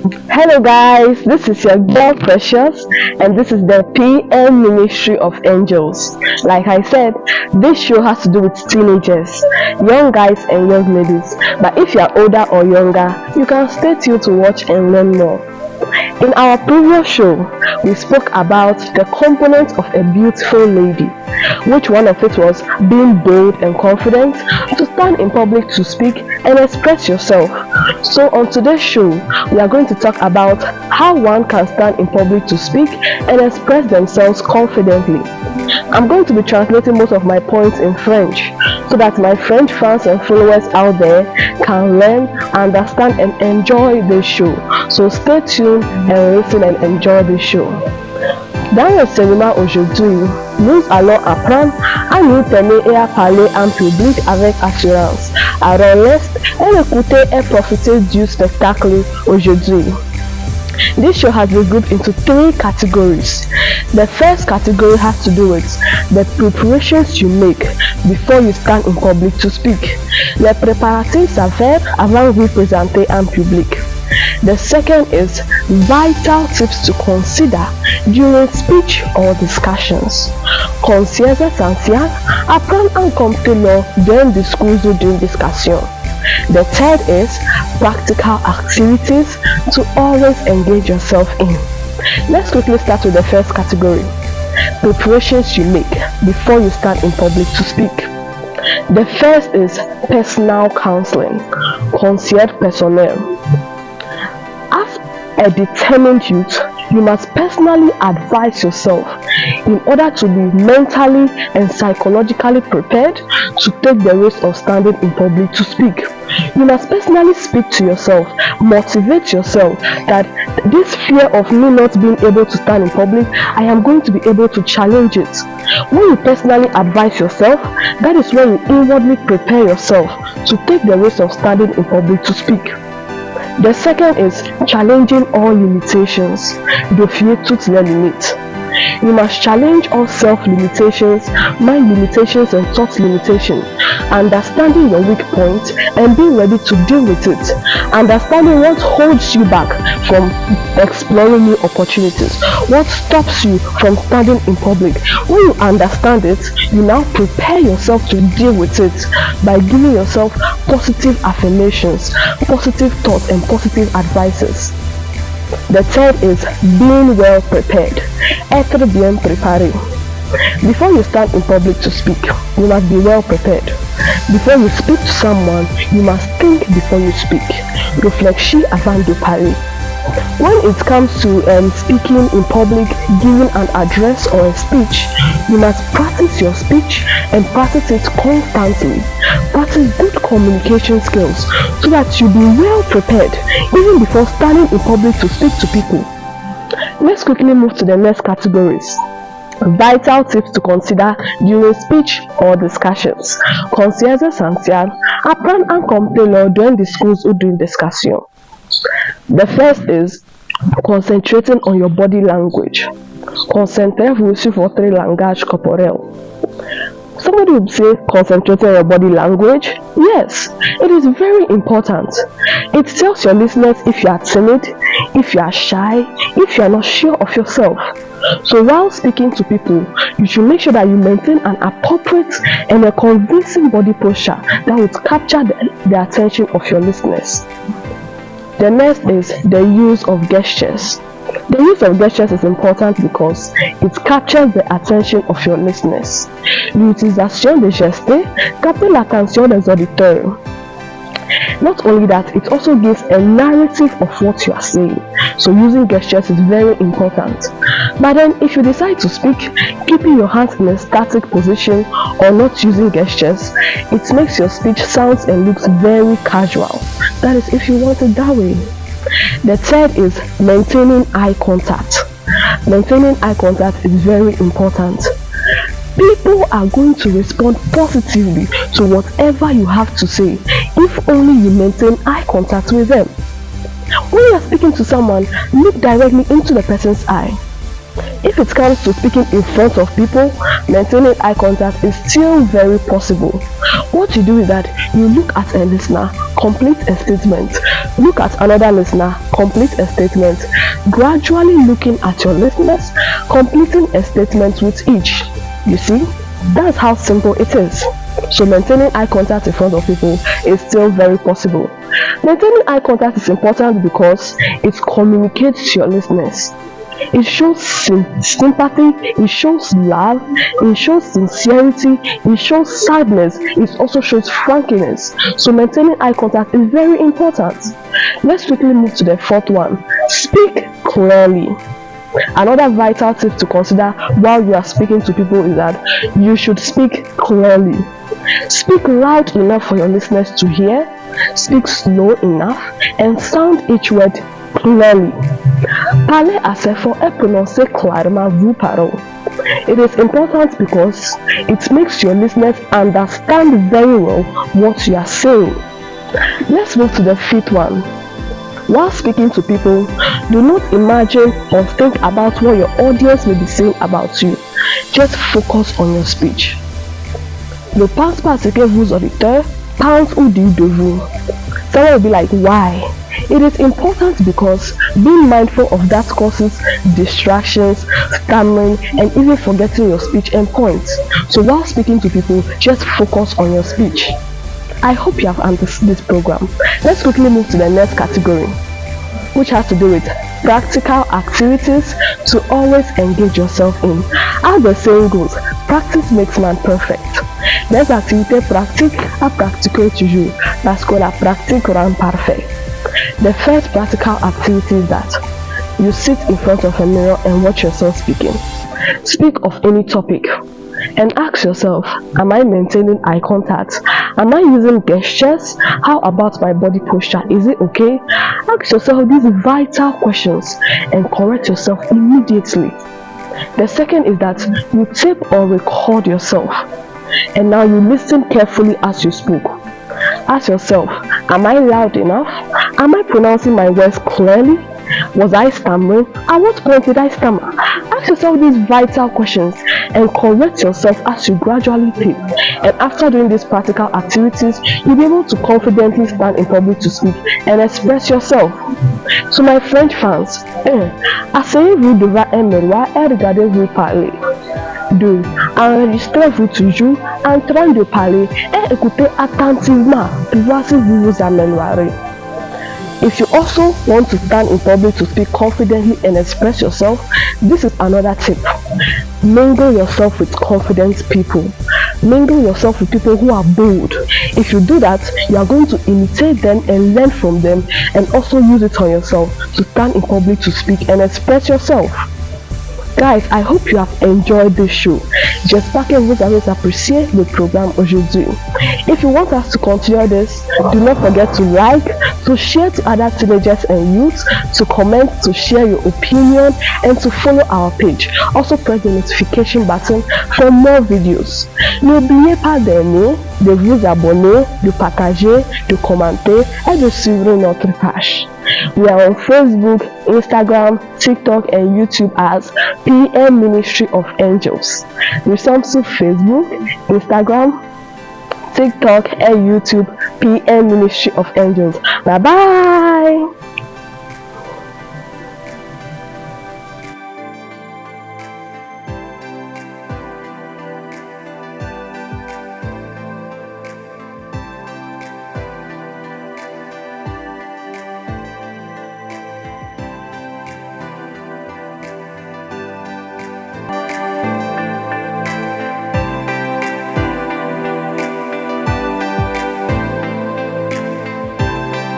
Hello guys, this is your girl Precious and this is the PM Ministry of Angels. Like I said, this show has to do with teenagers, young guys and young ladies. But if you are older or younger, you can stay tuned to watch and learn more. In our previous show, we spoke about the components of a beautiful lady, which one of it was being bold and confident to stand in public to speak and express yourself. So on today's show, we are going to talk about how one can stand in public to speak and express themselves confidently. I'm going to be translating most of my points in French so that my French fans and followers out there can learn, understand and enjoy this show. So stay tuned and listen and enjoy this show. Dans le cinéma aujourd'hui, nous allons apprendre à nous tenir et à parler en public avec assurance. Alors reste et écoutez et profitez du spectacle aujourd'hui. This show has been grouped into 3 categories. The first category has to do with the preparations you make before you stand in public to speak. Les préparatifs à faire avant de vous présenter en public. The second is vital tips to consider during speech or discussions. Conseils essentiels à prendre en compte lors d'un discours ou d'une discussion. The third is practical activities to always engage yourself in. Let's quickly start with the first category. Preparations you make before you stand in public to speak. The first is personal counseling. Conseil personnel. As a determined youth, you must personally advise yourself in order to be mentally and psychologically prepared to take the risk of standing in public to speak. You must personally speak to yourself, motivate yourself that this fear of me not being able to stand in public, I am going to be able to challenge it. When you personally advise yourself, that is when you inwardly prepare yourself to take the risk of standing in public to speak. The second is challenging all limitations. Défier toutes les limites. You must challenge all self-limitations, mind limitations and thought limitations, understanding your weak points and being ready to deal with it, understanding what holds you back from exploring new opportunities, what stops you from standing in public. When you understand it, you now prepare yourself to deal with it by giving yourself positive affirmations, positive thoughts and positive advices. The third is being well prepared. Être bien préparé. Before you stand in public to speak, you must be well prepared. Before you speak to someone, you must think before you speak. Réfléchis avant de parler. When it comes to speaking in public, giving an address or a speech, you must practice your speech and practice it constantly. Practice good communication skills so that you'll be well prepared even before standing in public to speak to people. Let's quickly move to the next categories. Vital tips to consider during speech or discussions. Conseils essentiels à prendre en compte lors d'un discours ou d'une discussion. The first is concentrating on your body language. Concentrez-vous sur votre langage corporel. Somebody would say concentrating on your body language. Yes, it is very important. It tells your listeners if you are timid, if you are shy, if you are not sure of yourself. So while speaking to people, you should make sure that you maintain an appropriate and a convincing body posture that would capture the attention of your listeners. The next is the use of gestures. The use of gestures is important because it captures the attention of your listeners. L'utilisation des gestes capte l'attention des auditeurs. Not only that, it also gives a narrative of what you are saying. So using gestures is very important. But then if you decide to speak, keeping your hands in a static position or not using gestures, it makes your speech sounds and looks very casual. That is if you want it that way. The third is maintaining eye contact. Maintaining eye contact is very important. People are going to respond positively to whatever you have to say if only you maintain eye contact with them. When you are speaking to someone, look directly into the person's eye. If it comes to speaking in front of people, maintaining eye contact is still very possible. What you do is that you look at a listener, complete a statement, look at another listener, complete a statement, gradually looking at your listeners, completing a statement with each. You see, that's how simple it is. So maintaining eye contact in front of people is still very possible. Maintaining eye contact is important because it communicates to your listeners. It shows sympathy, it shows love, it shows sincerity, it shows sadness, it also shows frankness. So maintaining eye contact is very important. Let's quickly move to the fourth one. Speak clearly. Another vital tip to consider while you are speaking to people is that you should speak clearly. Speak loud enough for your listeners to hear, speak slow enough, and sound each word clearly. Parlez assez fort et prononcez clairement vos paroles. It is important because it makes your listeners understand very well what you are saying. Let's move to the fifth one. While speaking to people, do not imagine or think about what your audience may be saying about you. Just focus on your speech. Ne pense pas à ce que vos auditeurs pensent ou disent de vous. Someone will be like, why? It is important because being mindful of that causes distractions, stammering, and even forgetting your speech and points. So while speaking to people, just focus on your speech. I hope you have understood this program. Let's quickly move to the next category, which has to do with practical activities to always engage yourself in. As the saying goes, practice makes man perfect. Les activités pratiques à pratiquer toujours parce que la pratique rend parfait. The first practical activity is that you sit in front of a mirror and watch yourself speaking. Speak of any topic and ask yourself, am I maintaining eye contact? Am I using gestures? How about my body posture? Is it okay? Ask yourself these vital questions and correct yourself immediately. The second is that you tape or record yourself and now you listen carefully as you spoke. Ask yourself, am I loud enough? Am I pronouncing my words clearly? Was I stammering? At what point did I stammer? Ask yourself these vital questions and correct yourself as you gradually tape. And after doing these practical activities, you'll be able to confidently stand in public to speak and express yourself. To my French fans, asseyez-vous devant un miroir et regardez-vous parler. 2. Enregistrez-vous toujours en train de parler et écoutez attentivement pour voir si vous vous améliorez. If you also want to stand in public to speak confidently and express yourself, this is another tip. Mingle yourself with confident people. Mingle yourself with people who are bold. If you do that, you are going to imitate them and learn from them and also use it on yourself to stand in public to speak and express yourself. Guys, I hope you have enjoyed this show. J'espère que vous avez apprécié le programme aujourd'hui. If you want us to continue this, do not forget to like, to share to other teenagers and youths, to comment, to share your opinion, and to follow our page. Also press the notification button for more videos. N'oubliez pas d'aimer, de vous abonner, de partager, de commenter et de suivre notre page. We are on Facebook, Instagram, TikTok, and YouTube as PM Ministry of Angels. Nous sommes sur Facebook, Instagram, TikTok, and YouTube PM Ministry of Angels. Bye bye!